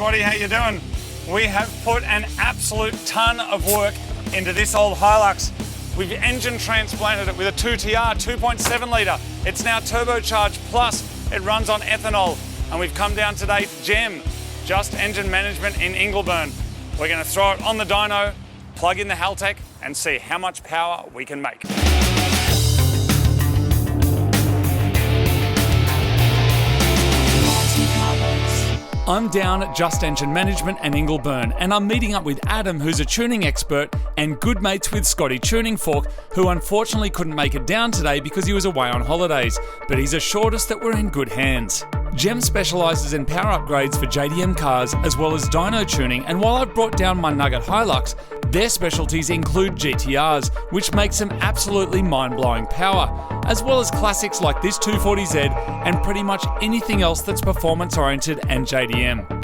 Scotty, how you doing? We have put an absolute ton of work into this old Hilux. We've engine transplanted it with a 2TR 2.7 litre. It's now turbocharged, plus it runs on ethanol. And we've come down today to GEM, Just Engine Management in Ingleburn. We're going to throw it on the dyno, plug in the Haltech, and see how much power we can make. I'm down at Just Engine Management and Ingleburn, and I'm meeting up with Adam, who's a tuning expert and good mates with Scotty Tuning Fork, who unfortunately couldn't make it down today because he was away on holidays, but he's assured us that we're in good hands. GEM specialises in power upgrades for JDM cars as well as dyno tuning, and while I've brought down my Nugget Hilux, their specialties include GTRs, which makes some absolutely mind-blowing power, as well as classics like this 240Z and pretty much anything else that's performance-oriented and JDM.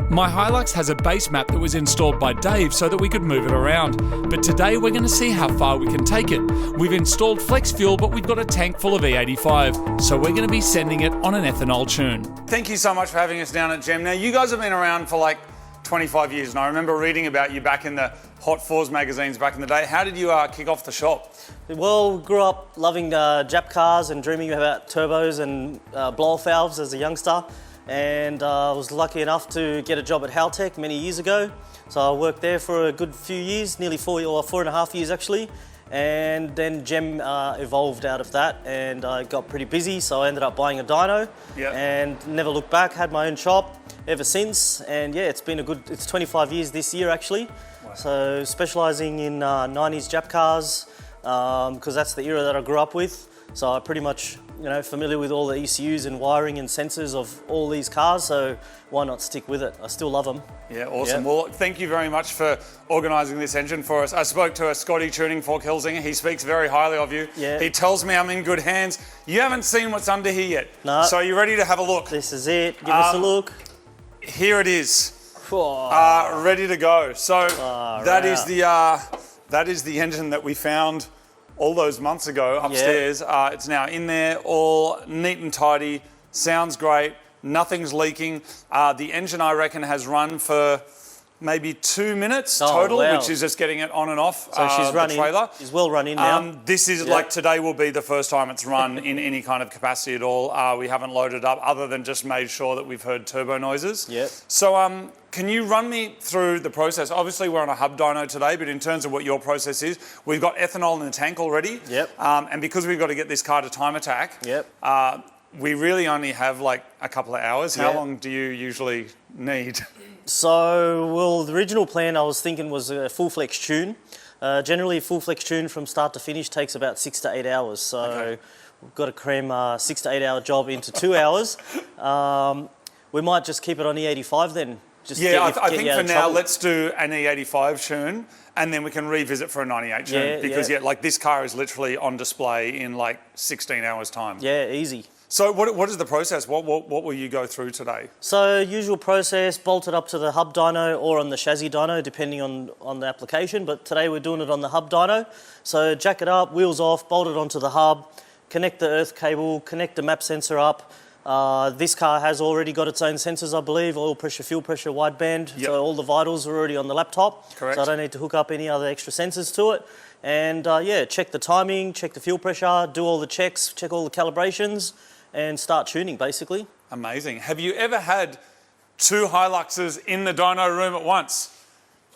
My Hilux has a base map that was installed by Dave so that we could move it around, but today we're going to see how far we can take it. We've installed flex fuel, but we've got a tank full of E85, so we're going to be sending it on an ethanol tune. Thank you so much for having us down at GEM. Now, you guys have been around for like 25 years, and I remember reading about you back in the Hot Fours magazines back in the day. How did you kick off the shop? Well, grew up loving Jap cars and dreaming about turbos and blow-off valves as a youngster, and was lucky enough to get a job at Haltech many years ago. So I worked there for a good few years, nearly 4.5 years actually, and then GEM evolved out of that, and I got pretty busy, so I ended up buying a dyno. Yep. And never looked back, had my own shop ever since, and yeah, it's been it's 25 years this year actually. Wow. So specialising in 90s Jap cars, because that's the era that I grew up with. So I pretty much, familiar with all the ECUs and wiring and sensors of all these cars, so why not stick with it? I still love them. Yeah, awesome. Yeah. Well, thank you very much for organising this engine for us. I spoke to a Scotty Tuning Fork Hilsinger. He speaks very highly of you. Yeah. He tells me I'm in good hands. You haven't seen what's under here yet. No. So are you ready to have a look? This is it. Give us a look. Here it is. Ready to go. So that is the engine that we found all those months ago upstairs. Yeah. It's now in there, all neat and tidy, sounds great, nothing's leaking. The engine, I reckon, has run for maybe 2 minutes total, wow, which is just getting it on and off so she's running, the trailer. She's well running now. This is like today will be the first time it's run in any kind of capacity at all. We haven't loaded up other than just made sure that we've heard turbo noises. Yep. So can you run me through the process? Obviously we're on a hub dyno today, but in terms of what your process is, we've got ethanol in the tank already. Yep. And because we've got to get this car to time attack, yep, we really only have like a couple of hours. How long do you usually need? So, well, the original plan I was thinking was a full flex tune. Generally, a full flex tune from start to finish takes about 6 to 8 hours. So, we've got to cram a 6 to 8 hour job into 2 hours. We might just keep it on E85 then. Just I think for now, let's do an E85 tune, and then we can revisit for a 98 tune. Because like this car is literally on display in like 16 hours time. Yeah, easy. So what is the process? What will you go through today? So usual process, bolted up to the hub dyno or on the chassis dyno, depending on the application. But today we're doing it on the hub dyno. So jack it up, wheels off, bolt it onto the hub, connect the earth cable, connect the map sensor up. This car has already got its own sensors, I believe, oil pressure, fuel pressure, wideband. Yep. So all the vitals are already on the laptop. Correct. So I don't need to hook up any other extra sensors to it. And check the timing, check the fuel pressure, do all the checks, check all the calibrations, and start tuning, basically. Amazing. Have you ever had 2 Hiluxes in the dyno room at once?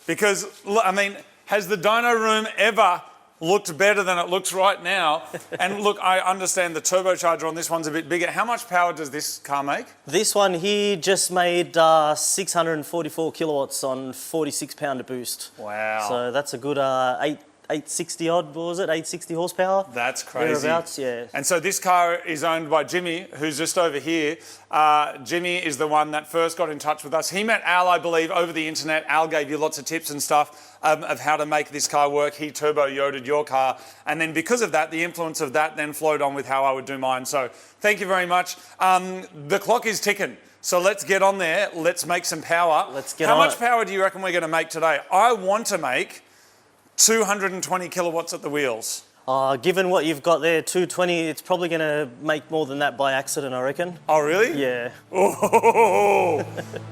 Because, I mean, has the dyno room ever looked better than it looks right now? And look, I understand the turbocharger on this one's a bit bigger. How much power does this car make? This one here just made 644 kilowatts on 46 pounder boost. Wow. So that's a good 860 odd, what was it? 860 horsepower? That's crazy. Thereabouts, yeah. And so this car is owned by Jimmy, who's just over here. Jimmy is the one that first got in touch with us. He met Al, I believe, over the internet. Al gave you lots of tips and stuff of how to make this car work. He turbo-yoded your car. And then because of that, the influence of that then flowed on with how I would do mine. So thank you very much. The clock is ticking. So let's get on there. Let's make some power. Let's get on it. How much power do you reckon we're going to make today? I want to make 220 kilowatts at the wheels. Given what you've got there, 220, it's probably going to make more than that by accident, I reckon. Oh, really? Yeah. Oh.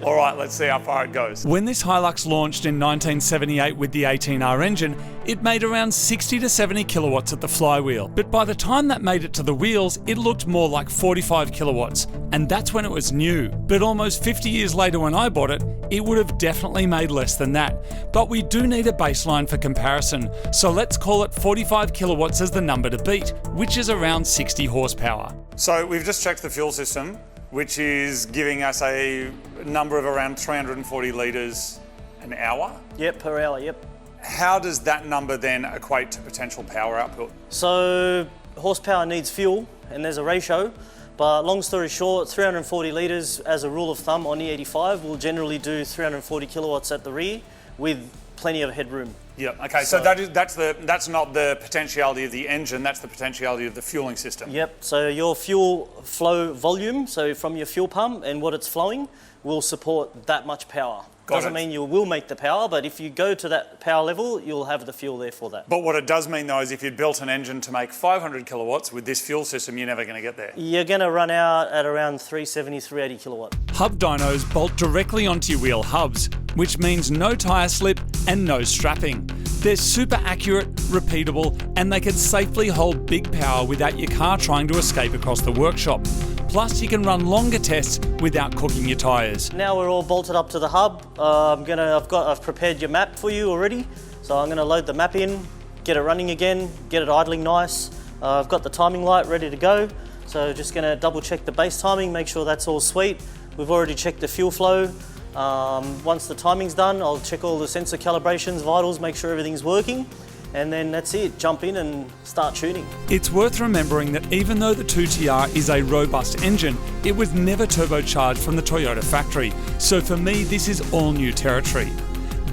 All right, let's see how far it goes. When this Hilux launched in 1978 with the 18R engine, it made around 60 to 70 kilowatts at the flywheel. But by the time that made it to the wheels, it looked more like 45 kilowatts. And that's when it was new. But almost 50 years later when I bought it, it would have definitely made less than that. But we do need a baseline for comparison. So let's call it 45 kilowatts as the number to beat, which is around 60 horsepower. So we've just checked the fuel system, which is giving us a number of around 340 litres an hour. Yep, per hour, yep. How does that number then equate to potential power output? So horsepower needs fuel, and there's a ratio. But long story short, 340 litres as a rule of thumb on E85 will generally do 340 kilowatts at the rear with plenty of headroom. Yeah, okay, so that's not the potentiality of the engine, that's the potentiality of the fueling system. Yep, so your fuel flow volume, so from your fuel pump and what it's flowing, will support that much power. Doesn't mean you will make the power, but if you go to that power level, you'll have the fuel there for that. But what it does mean though is if you'd built an engine to make 500 kilowatts with this fuel system, you're never going to get there. You're going to run out at around 370, 380 kilowatt. Hub dynos bolt directly onto your wheel hubs, which means no tyre slip and no strapping. They're super accurate, repeatable, and they can safely hold big power without your car trying to escape across the workshop. Plus, you can run longer tests without cooking your tyres. Now we're all bolted up to the hub. I've prepared your map for you already. So I'm gonna load the map in, get it running again, get it idling nice. I've got the timing light ready to go. So just gonna double check the base timing, make sure that's all sweet. We've already checked the fuel flow. Once the timing's done, I'll check all the sensor calibrations, vitals, make sure everything's working. And then that's it, jump in and start tuning. It's worth remembering that even though the 2TR is a robust engine, it was never turbocharged from the Toyota factory. So for me, this is all new territory.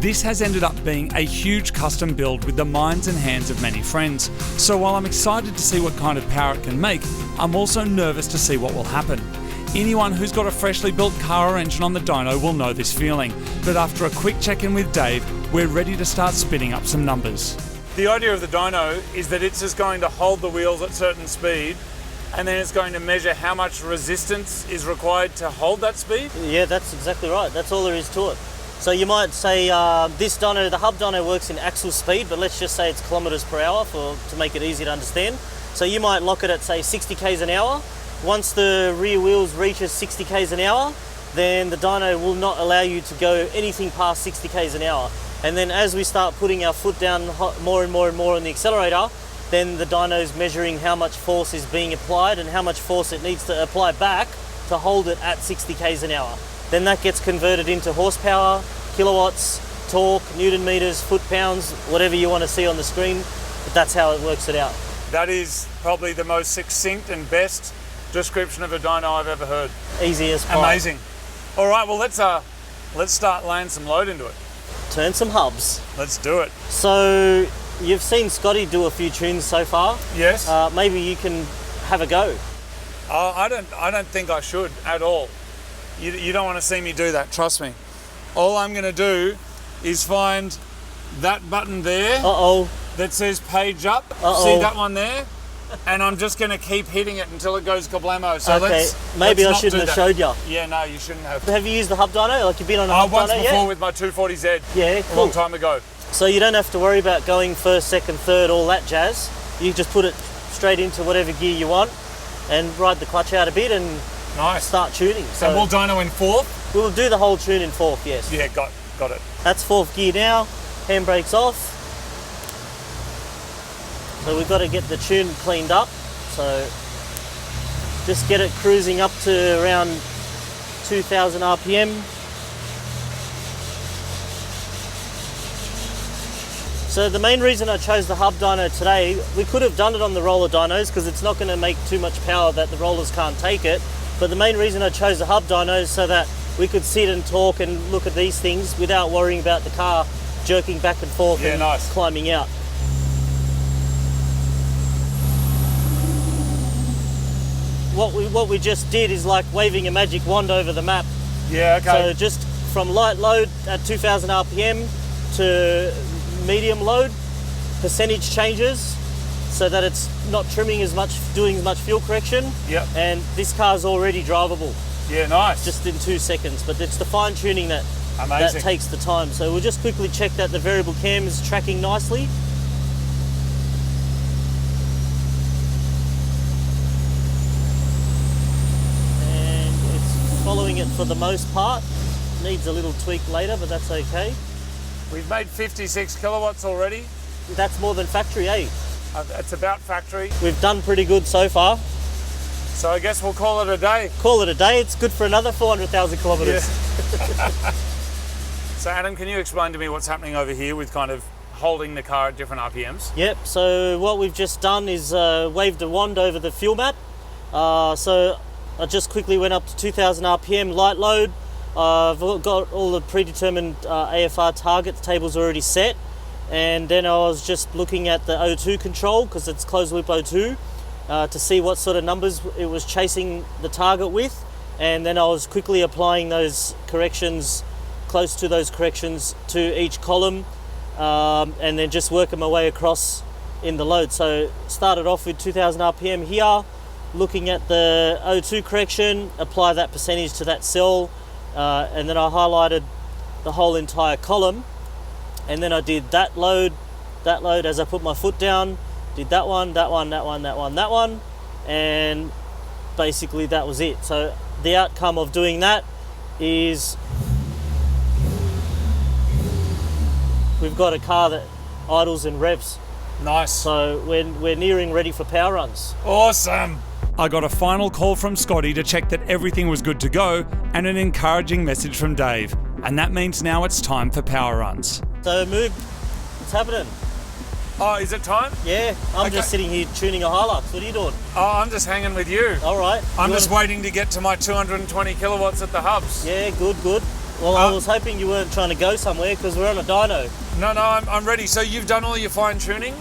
This has ended up being a huge custom build with the minds and hands of many friends. So while I'm excited to see what kind of power it can make, I'm also nervous to see what will happen. Anyone who's got a freshly built car or engine on the dyno will know this feeling. But after a quick check-in with Dave, we're ready to start spinning up some numbers. The idea of the dyno is that it's just going to hold the wheels at certain speed and then it's going to measure how much resistance is required to hold that speed? Yeah, that's exactly right. That's all there is to it. So you might say this dyno, the hub dyno works in axle speed, but let's just say it's kilometres per hour to make it easy to understand. So you might lock it at say 60 k's an hour. Once the rear wheels reaches 60 k's an hour, then the dyno will not allow you to go anything past 60 k's an hour. And then as we start putting our foot down more and more and more on the accelerator, then the dyno's measuring how much force is being applied and how much force it needs to apply back to hold it at 60 k's an hour. Then that gets converted into horsepower, kilowatts, torque, newton meters, foot pounds, whatever you want to see on the screen, but that's how it works it out. That is probably the most succinct and best description of a dyno I've ever heard. Easy as pie. Amazing. All right, well let's start laying some load into it. Turn some hubs. Let's do it. So you've seen Scotty do a few tunes so far. Yes. Maybe you can have a go. I don't think I should at all. You don't want to see me do that, trust me. All I'm going to do is find that button there that says page up. See that one there? And I'm just going to keep hitting it until it goes kablamo. So okay, maybe I shouldn't have showed you. Yeah, no, you shouldn't have. Have you used the hub dyno? Like you've been on a hub dyno? Once before with my 240Z. Yeah, cool. A long time ago. So you don't have to worry about going first, second, third, all that jazz. You just put it straight into whatever gear you want and ride the clutch out a bit and start tuning. So we'll dyno in fourth? We'll do the whole tune in fourth, yes. Yeah, got it. That's fourth gear now. Handbrake's off. So we've got to get the tune cleaned up. So just get it cruising up to around 2000 RPM. So the main reason I chose the hub dyno today, we could have done it on the roller dynos because it's not going to make too much power that the rollers can't take it. But the main reason I chose the hub dyno is so that we could sit and talk and look at these things without worrying about the car jerking back and forth and climbing out. What we just did is like waving a magic wand over the map. Yeah, okay. So just from light load at 2000 RPM to medium load, percentage changes, so that it's not trimming as much, doing as much fuel correction. Yep. And this car's already drivable, Yeah, nice. just in 2 seconds. But it's the fine tuning that Amazing. takes the time. So we'll just quickly check that the variable cam is tracking nicely. And it's following it for the most part. Needs a little tweak later, but that's okay. We've made 56 kilowatts already. That's more than factory, eh? It's about factory. We've done pretty good so far. So I guess we'll call it a day. Call it a day. It's good for another 400,000 kilometres. So Adam, can you explain to me what's happening over here with kind of holding the car at different RPMs? Yep, so what we've just done is waved a wand over the fuel map. So I just quickly went up to 2000 RPM light load. I've got all the predetermined AFR target tables already set. And then I was just looking at the O2 control, because it's closed loop O2, to see what sort of numbers it was chasing the target with. And then I was quickly applying those corrections, close to those corrections to each column, and then just working my way across in the load. So started off with 2000 RPM here, looking at the O2 correction, apply that percentage to that cell, and then I highlighted the whole entire column. And then I did that load as I put my foot down, did that one, that one, that one, that one, that one, and basically that was it. So the outcome of doing that is we've got a car that idles and revs. Nice. So we're nearing ready for power runs. Awesome. I got a final call from Scotty to check that everything was good to go, and an encouraging message from Dave. And that means now it's time for power runs. So Moog, what's happening? Oh, is it time? Yeah, I'm just sitting here tuning a Hilux. What are you doing? Oh, I'm just hanging with you. All right. I'm just waiting to get to my 220 kilowatts at the hubs. Yeah, good. Well, I was hoping you weren't trying to go somewhere, because we're on a dyno. No, I'm ready. So you've done all your fine tuning?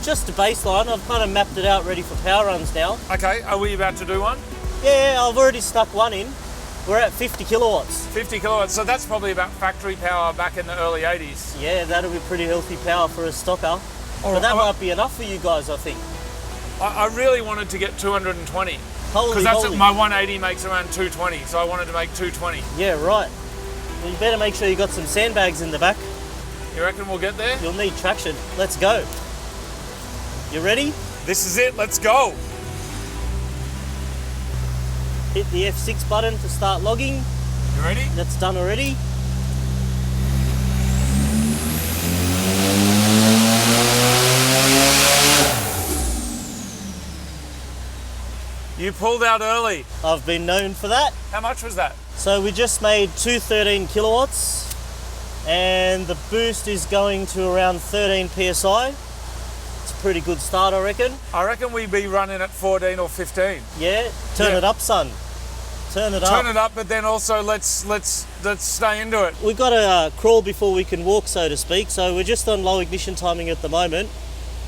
Just a baseline. I've kind of mapped it out ready for power runs now. Okay, are we about to do one? Yeah, I've already stuck one in. We're at 50 kilowatts. 50 kilowatts, so that's probably about factory power back in the early 80s. Yeah, that'll be pretty healthy power for a stocker. But that might be enough for you guys, I think. I really wanted to get 220. Holy Because moly. my 180 makes around 220, so I wanted to make 220. Yeah, right. Well, you better make sure you got some sandbags in the back. You reckon we'll get there? You'll need traction. Let's go. You ready? This is it, let's go. Hit the F6 button to start logging. You ready? That's done already. You pulled out early. I've been known for that. How much was that? So we just made 213 kilowatts, and the boost is going to around 13 PSI. It's a pretty good start, I reckon. I reckon we'd be running at 14 or 15. Yeah, turn it up, son. Turn it up. Turn it up, but then also let's stay into it. We've got to crawl before we can walk, so to speak. So we're just on low ignition timing at the moment.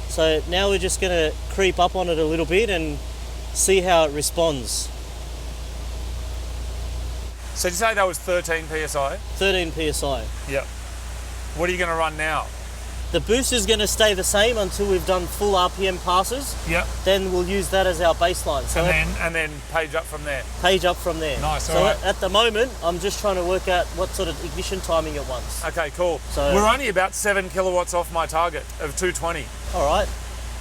So now we're just going to creep up on it a little bit and see how it responds. So did you say that was 13 PSI? 13 PSI. Yep. What are you going to run now? The boost is going to stay the same until we've done full RPM passes. Yep. Then we'll use that as our baseline. So And then page up from there. page up from there. Nice, So all right. at the moment, I'm just trying to work out what sort of ignition timing it wants. Okay, cool. So- we're only about 7 kilowatts off my target of 220. All right,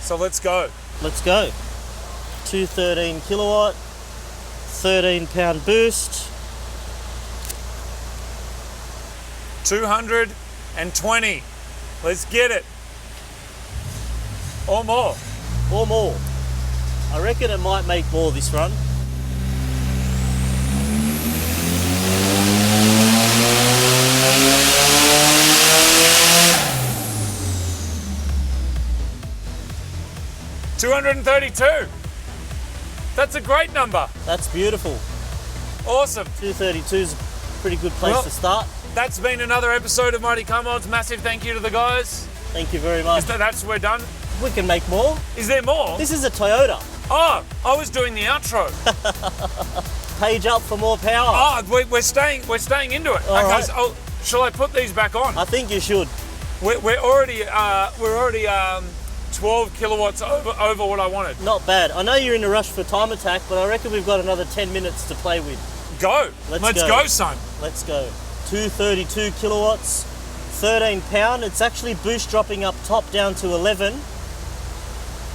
So let's go. let's go. 213 kilowatt, 13 pound boost. 220. Let's get it. Or more. Or more. I reckon it might make more this run. $232. That's a great number. That's beautiful. Awesome. 232 is a pretty good place Well- to start. That's been another episode of Mighty Car Mods. Massive thank you to the guys. Thank you very much. We're done. We can make more. Is there more? This is a Toyota. Oh, I was doing the outro. Page up for more power. Oh, we're staying into it. All okay, right. so, shall I put these back on? I think you should. We're already 12 kilowatts over what I wanted. Not bad. I know you're in a rush for time attack, but I reckon we've got another 10 minutes to play with. Go. Let's go, son. Let's go. 232 kilowatts, 13 pound. It's actually boost dropping up top down to 11.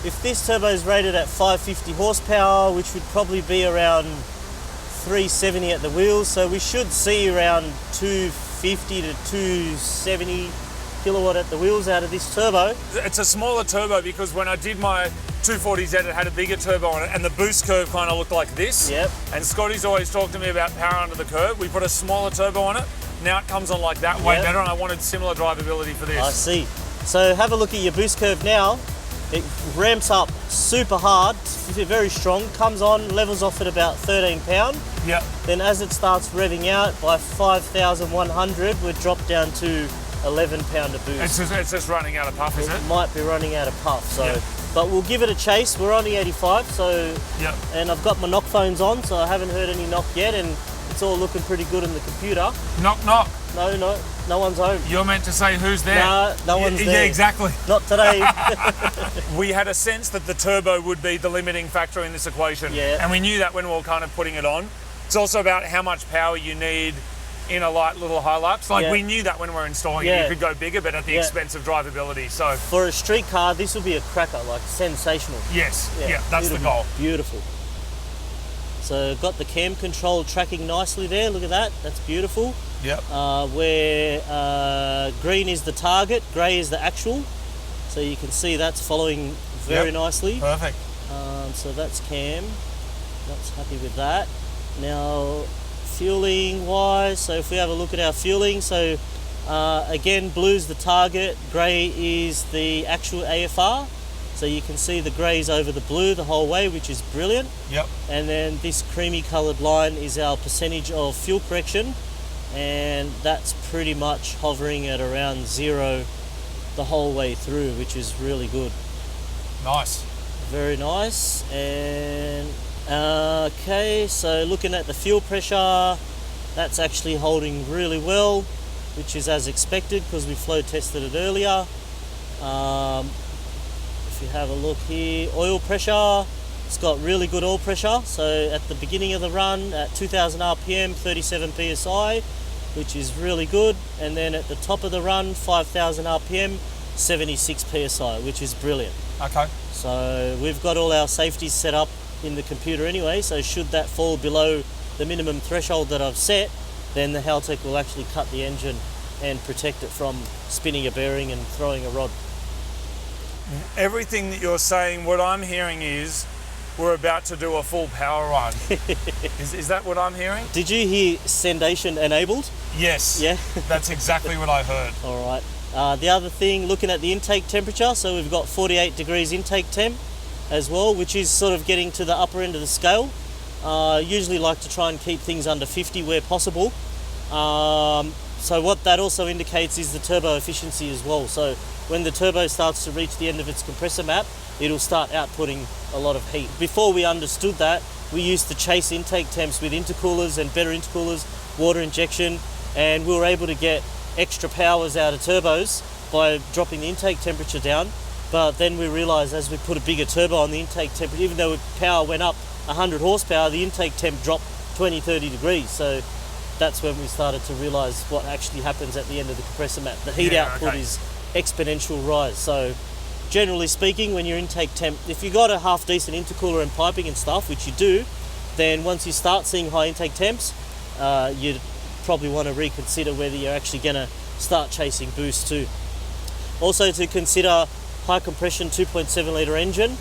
If this turbo is rated at 550 horsepower, which would probably be around 370 at the wheels, so we should see around 250 to 270 kilowatt at the wheels out of this turbo. It's a smaller turbo because when I did my 240Z, it had a bigger turbo on it, and the boost curve kind of looked like this. Yep. And Scotty's always talked to me about power under the curve. We put a smaller turbo on it. Now it comes on like that, way better, and I wanted similar drivability for this. I see. So have a look at your boost curve now. It ramps up super hard, very strong, comes on, levels off at about 13 pound. Yep. Then as it starts revving out, by 5,100, we're dropped down to 11 pound of boost. It's just running out of puff, is it? It might be running out of puff, so. Yep. But we'll give it a chase. We're only 85, so. Yep. And I've got my knock phones on, so I haven't heard any knock yet, and it's all looking pretty good in the computer. Knock, knock. No one's home. You're meant to say who's there. No one's there. Yeah, exactly. Not today. We had a sense that the turbo would be the limiting factor in this equation. Yeah. And we knew that when we were kind of putting it on. It's also about how much power you need in a light little Hilux. Like we knew that when we were installing it, you could go bigger, but at the expense of drivability. So for a street car, this will be a cracker, like sensational. Yes, yeah, that's beautiful, the goal. Beautiful. So got the cam control tracking nicely there. Look at that. That's beautiful. Yep. Where green is the target, grey is the actual. So you can see that's following very nicely. Perfect. So that's cam. That's happy with that. Now, fueling wise, so if we have a look at our fueling, so again, blue's the target, grey is the actual AFR. So you can see the greys over the blue the whole way, which is brilliant. Yep. And then this creamy coloured line is our percentage of fuel correction, and that's pretty much hovering at around 0 the whole way through, which is really good. Nice. Very nice. And okay, so looking at the fuel pressure, that's actually holding really well, which is as expected because we flow tested it earlier. If you have a look here, oil pressure, it's got really good oil pressure. So at the beginning of the run at 2000 RPM, 37 PSI, which is really good. And then at the top of the run, 5000 RPM, 76 PSI, which is brilliant. Okay. So we've got all our safeties set up in the computer anyway, so should that fall below the minimum threshold that I've set, then the Haltech will actually cut the engine and protect it from spinning a bearing and throwing a rod. Everything that you're saying, what I'm hearing is we're about to do a full power run. Is that what I'm hearing? Did you hear sendation enabled? Yes. Yeah. That's exactly what I heard. All right. The other thing, looking at the intake temperature, so we've got 48 degrees intake temp as well, which is sort of getting to the upper end of the scale. Usually like to try and keep things under 50 where possible. So what that also indicates is the turbo efficiency as well. So when the turbo starts to reach the end of its compressor map, it'll start outputting a lot of heat. Before we understood that, we used to chase intake temps with intercoolers and better intercoolers, water injection, and we were able to get extra powers out of turbos by dropping the intake temperature down. But then we realized as we put a bigger turbo on, the intake temperature, even though power went up 100 horsepower, the intake temp dropped 20-30 degrees. So that's when we started to realize what actually happens at the end of the compressor map. The heat output is exponential rise. So generally speaking, when your intake temp, if you got a half decent intercooler and piping and stuff, which you do, then once you start seeing high intake temps, you'd probably want to reconsider whether you're actually going to start chasing boost too. Also to consider high compression 2.7 litre engine.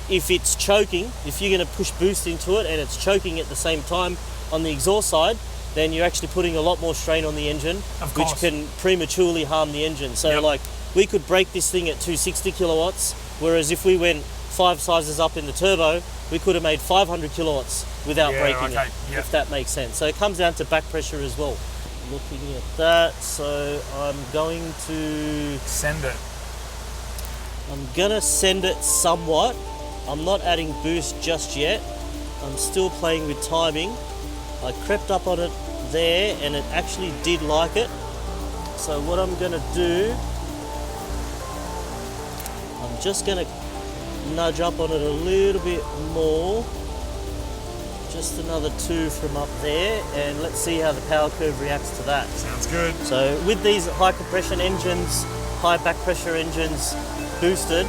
If it's choking, if you're going to push boost into it and it's choking at the same time on the exhaust side, then you're actually putting a lot more strain on the engine, which can prematurely harm the engine. So like we could break this thing at 260 kilowatts, whereas if we went 5 sizes up in the turbo, we could have made 500 kilowatts without breaking it, if that makes sense. So it comes down to back pressure as well. Looking at that, so I'm going to send it. I'm gonna send it somewhat. I'm not adding boost just yet. I'm still playing with timing. I crept up on it there and it actually did like it. So what I'm gonna do, I'm I'm just going to nudge up on it a little bit more. Just another 2 from up there, and let's see how the power curve reacts to that. Sounds good. So with these high compression engines, high back pressure engines, boosted,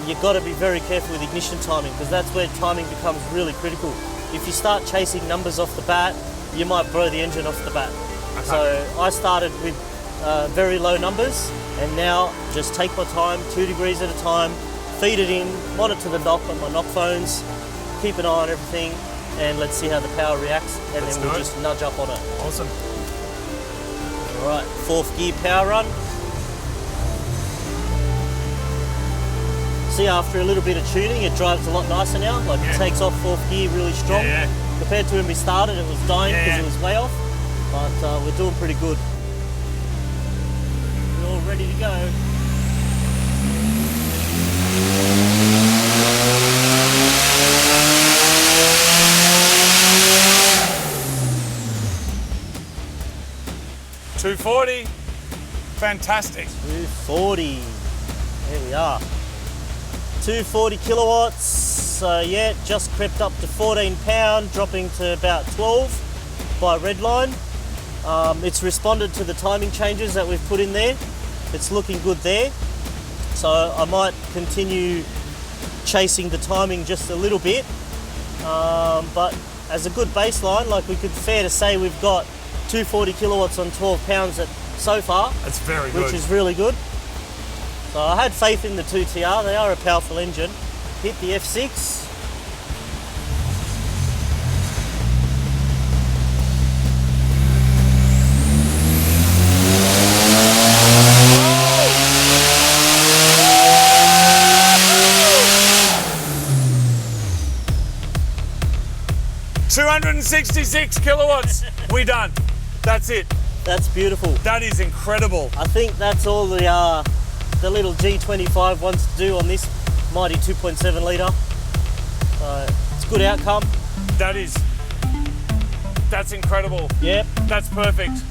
you've got to be very careful with ignition timing, because that's where timing becomes really critical. If you start chasing numbers off the bat, you might blow the engine off the bat. Okay. So I started with very low numbers, and now just take my time, 2 degrees at a time, feed it in, monitor the knock on my knock phones, keep an eye on everything, and let's see how the power reacts, and then we'll just nudge up on it. Awesome. All right, 4th gear power run. See, after a little bit of tuning, it drives a lot nicer now. Like it takes off 4th gear really strong. Compared to when we started, it was dying because it was way off. But we're doing pretty good. We're all ready to go. $240. Fantastic. 240. There we are. 240 kilowatts. So yeah, just crept up to 14 pound, dropping to about 12 by redline. It's responded to the timing changes that we've put in there. It's looking good there. So I might continue chasing the timing just a little bit. But as a good baseline, like we could fair to say we've got 240 kilowatts on 12 pounds so far. That's very good. Which is really good. So I had faith in the 2TR, they are a powerful engine. Hit the F6. $266 kilowatts. We done. That's it. That's beautiful. That is incredible. I think that's all the little G25 wants to do on this mighty 2.7 litre. It's a good outcome. That's incredible. Yep. That's perfect.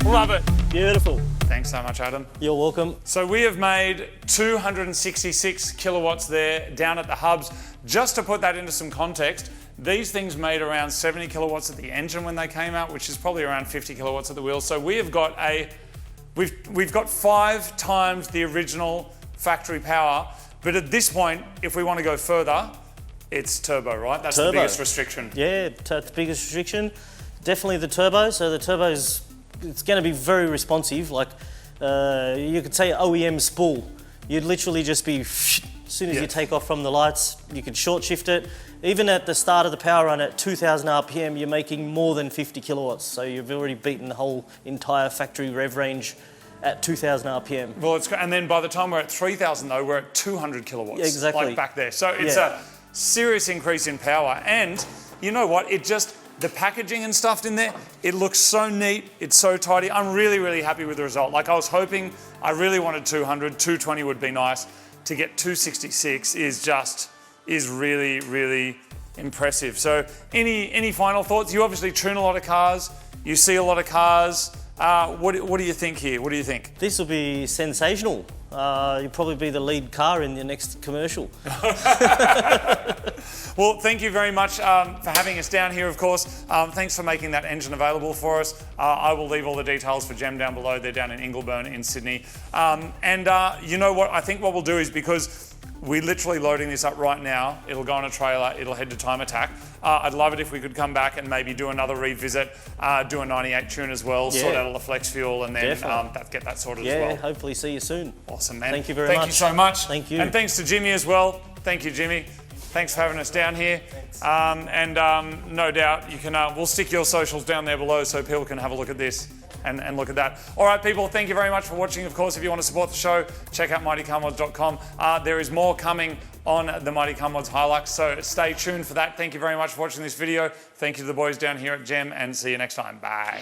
Love it. Beautiful. Thanks so much, Adam. You're welcome. So we have made 266 kilowatts there down at the hubs. Just to put that into some context, these things made around 70 kilowatts at the engine when they came out, which is probably around 50 kilowatts at the wheel. So we have got we've got 5 times the original factory power. But at this point, if we want to go further, it's turbo, right? That's the biggest restriction. Yeah, that's the biggest restriction. Definitely the turbo. So the turbo it's going to be very responsive. Like you could say OEM spool. You'd literally just be, as soon as you take off from the lights, you could short shift it. Even at the start of the power run at 2,000 RPM, you're making more than 50 kilowatts. So you've already beaten the whole entire factory rev range at 2,000 RPM. Well, and then by the time we're at 3,000 though, we're at 200 kilowatts. Exactly. Like back there. So it's a serious increase in power. And you know what? The packaging and stuff in there, it looks so neat. It's so tidy. I'm really, really happy with the result. Like I was hoping, I really wanted 200, 220 would be nice. To get 266 is really, really impressive. So any final thoughts? You obviously tune a lot of cars. You see a lot of cars. What do you think here? What do you think? This will be sensational. You'll probably be the lead car in the next commercial. Well, thank you very much for having us down here, of course. Thanks for making that engine available for us. I will leave all the details for Gem down below. They're down in Ingleburn in Sydney. You know what? I think what we'll do is, because we're literally loading this up right now, it'll go on a trailer, it'll head to Time Attack. I'd love it if we could come back and maybe do another revisit, do a 98 tune as well, sort out all the flex fuel, and then get that sorted as well. Yeah, hopefully see you soon. Awesome, man. Thank you very much. Thank you so much. Thank you. And thanks to Jimmy as well. Thank you, Jimmy. Thanks for having us down here. No doubt you can. We'll stick your socials down there below so people can have a look at this and look at that. All right, people, thank you very much for watching. Of course, if you want to support the show, check out mightycarmods.com. There is more coming on the Mighty Car Mods Hilux, so stay tuned for that. Thank you very much for watching this video. Thank you to the boys down here at Gem, and see you next time. Bye.